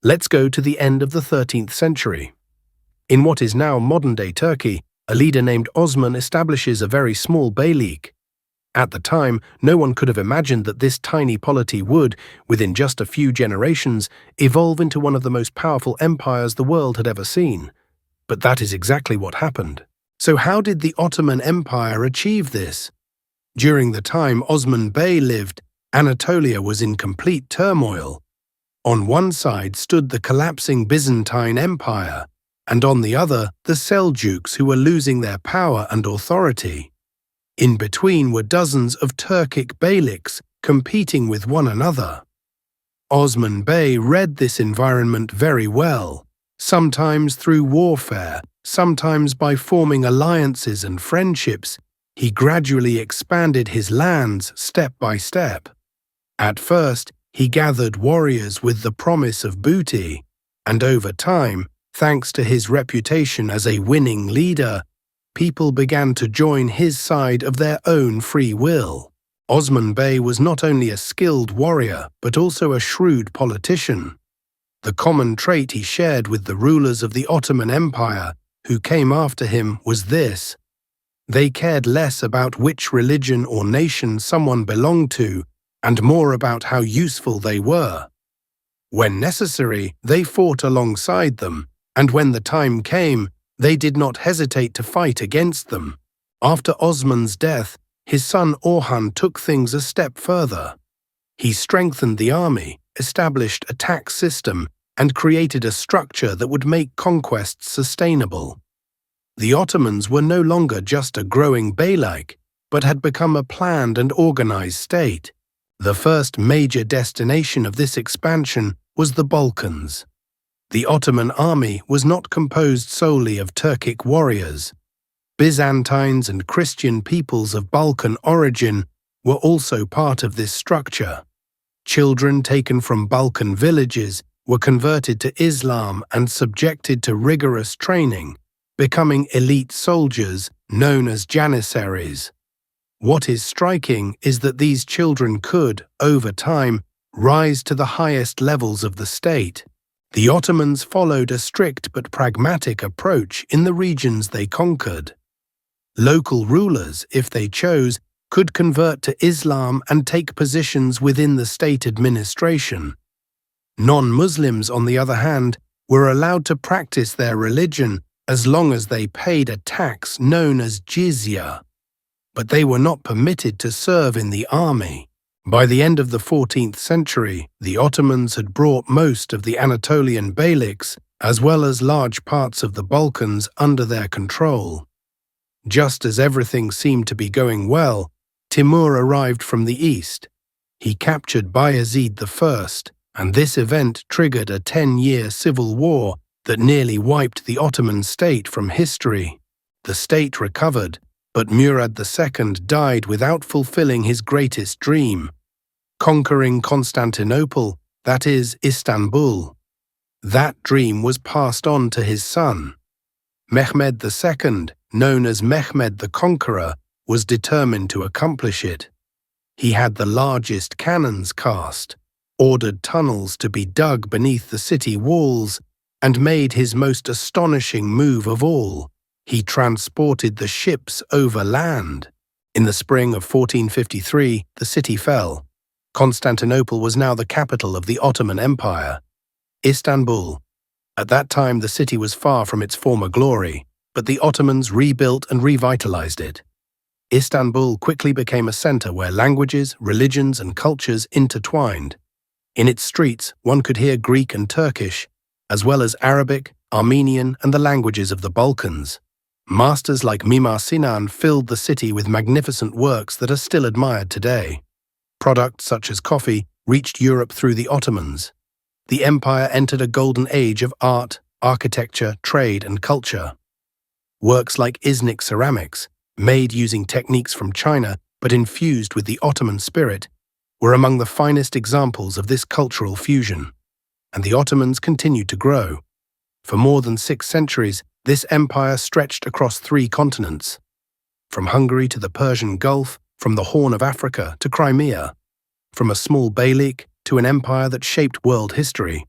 Let's go to the end of the 13th century. In what is now modern-day Turkey, a leader named Osman establishes a very small beylik. At the time, no one could have imagined that this tiny polity would, within just a few generations, evolve into one of the most powerful empires the world had ever seen. But that is exactly what happened. So how did the Ottoman Empire achieve this? During the time Osman Bey lived, Anatolia was in complete turmoil. On one side stood the collapsing Byzantine Empire, and on the other, the Seljuks, who were losing their power and authority. In between were dozens of Turkic beyliks competing with one another. Osman Bey read this environment very well, sometimes through warfare, sometimes by forming alliances and friendships. He gradually expanded his lands step by step. At first, he gathered warriors with the promise of booty, and over time, thanks to his reputation as a winning leader, people began to join his side of their own free will. Osman Bey was not only a skilled warrior, but also a shrewd politician. The common trait he shared with the rulers of the Ottoman Empire who came after him was this: they cared less about which religion or nation someone belonged to, and more about how useful they were. When necessary, they fought alongside them, and when the time came, they did not hesitate to fight against them. After Osman's death, his son Orhan took things a step further. He strengthened the army, established a tax system, and created a structure that would make conquests sustainable. The Ottomans were no longer just a growing beylik, but had become a planned and organized state. The first major destination of this expansion was the Balkans. The Ottoman army was not composed solely of Turkic warriors. Byzantines and Christian peoples of Balkan origin were also part of this structure. Children taken from Balkan villages were converted to Islam and subjected to rigorous training, becoming elite soldiers known as janissaries. What is striking is that these children could, over time, rise to the highest levels of the state. The Ottomans followed a strict but pragmatic approach in the regions they conquered. Local rulers, if they chose, could convert to Islam and take positions within the state administration. Non-Muslims, on the other hand, were allowed to practice their religion as long as they paid a tax known as jizya. But they were not permitted to serve in the army. By the end of the 14th century, the Ottomans had brought most of the Anatolian beyliks, as well as large parts of the Balkans, under their control. Just as everything seemed to be going well, Timur arrived from the east. He captured Bayezid I, and this event triggered a 10-year civil war that nearly wiped the Ottoman state from history. The state recovered, but Murad II died without fulfilling his greatest dream: conquering Constantinople, that is, Istanbul. That dream was passed on to his son. Mehmed II, known as Mehmed the Conqueror, was determined to accomplish it. He had the largest cannons cast, ordered tunnels to be dug beneath the city walls, and made his most astonishing move of all: he transported the ships over land. In the spring of 1453, the city fell. Constantinople was now the capital of the Ottoman Empire. Istanbul. At that time, the city was far from its former glory, but the Ottomans rebuilt and revitalized it. Istanbul quickly became a center where languages, religions, and cultures intertwined. In its streets, one could hear Greek and Turkish, as well as Arabic, Armenian, and the languages of the Balkans. Masters like Mimar Sinan filled the city with magnificent works that are still admired today. Products such as coffee reached Europe through the Ottomans. The empire entered a golden age of art, architecture, trade, and culture. Works like Iznik ceramics, made using techniques from China but infused with the Ottoman spirit, were among the finest examples of this cultural fusion. And the Ottomans continued to grow. For more than 6 centuries, this empire stretched across 3 continents, from Hungary to the Persian Gulf, from the Horn of Africa to Crimea, from a small beylik to an empire that shaped world history.